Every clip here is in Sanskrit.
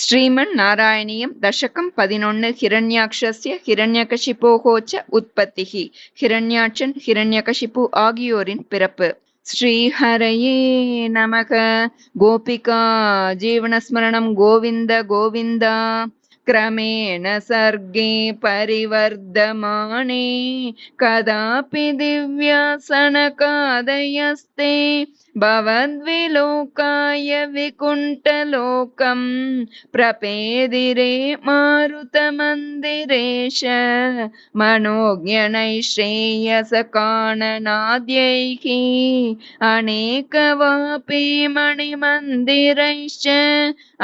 श्रीमन्नारायणीयं दशकं 11 हिरण्याक्षस्य हिरण्यकशिपोः च उत्पत्तिः हिरण्याक्षन् हिरण्यकशिपु आगियोरिन् पिறப்பு श्रीहरये नमः गोपिका जीवनस्मरणं गोविन्द गोविन्द क्रमेण सर्गे परिवर्धमाने कदापि दिव्यासनकादयस्ते भवद्विलोकाय विकुण्ठलोकं प्रपेदिरे मारुतमन्दिरेश मनोज्ञनैः श्रेयसकाननाद्यैः अनेकवापि मणिमन्दिरैश्च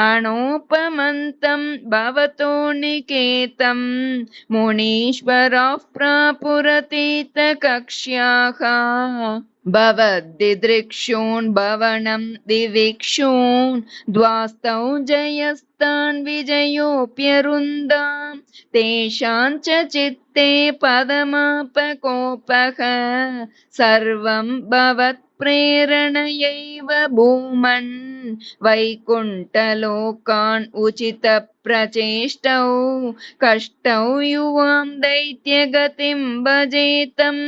अनोपमन्तं भवतो निकेतं मुनीश्वराः प्रापुरतीतकक्ष्याः भवद्दिदृक्षून् भवनं दिवीक्षून् द्वास्तौ जयस्तान् विजयोऽप्यरुन्दां तेषां च चित्ते पदमापकोपः सर्वं भवत्प्रेरणयैव भूमन् वैकुण्ठलोकान् उचितप्रचेष्टौ कष्टौ युवां दैत्यगतिं भजेतम्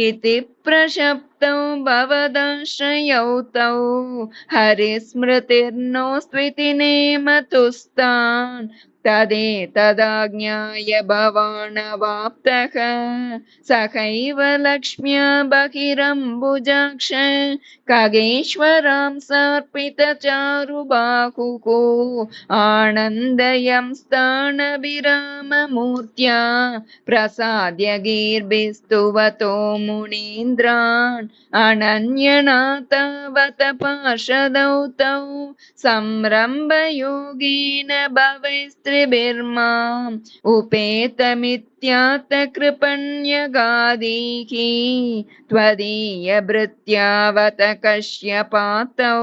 इति प्रशप्तौ भवदाश्रयौ तौ हरिस्मृतिर्नोस्त्विति नेमतुस्तान् तदेतदाज्ञाय भवानवाप्तः सहैव लक्ष्म्या बहिरम्बुजाक्ष खगेश्वरां सर्पितचारुबाहुः आनन्दयं स्थानभिराममूर्त्या प्रसाद्य गीर्भिस्तुवतो मुनीन्द्रान् अनन्यनाथवत पार्षदौ तौ संरम्भयोगेन भवैस्त्रिभिर्माम् उपेतमित्यातकृपण्यगादिः त्वदीयभृत्यावत कश्यपातौ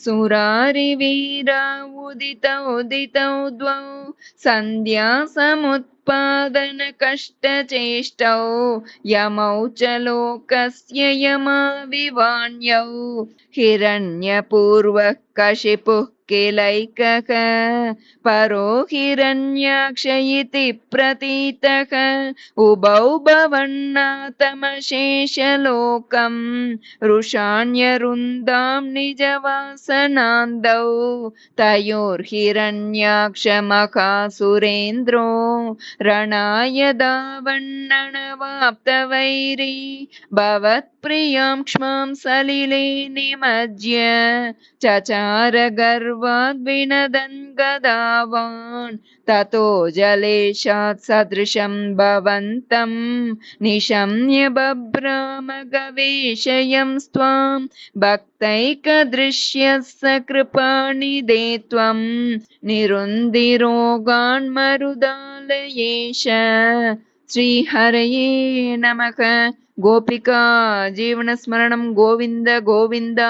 सुरारिवीरा उदितौ द्वौ सन्ध्यासमुत्पादनकष्टचेष्टौ यमौ च लोकस्य यमाविवाण्यौ हिरण्यपूर्वः कशिपुः किलैकः परो हिरण्याक्ष इति प्रतीतः उभौ भवन्नाथमशेषलोकं रुषाण्यरुन्दां निजवासनान्दौ तयोर्हिरण्याक्षमहासुरेन्द्रो रणाय धावन्ननवाप्तवैरी भवत्प्रियां क्ष्मां सलिले निमज्य चचार गर्वाद् विनदन् गदावान् ततो जलेशात् सदृशं भवन्तं निशम्य बभ्राम गवेशयं स्वां भक्तैकदृश्यस्य कृपानिधे त्वं निरुन्दिरोगान् मरुदालयेश श्रीहरये नमः गोपिका जीवनस्मरणं गोविन्द गोविन्द।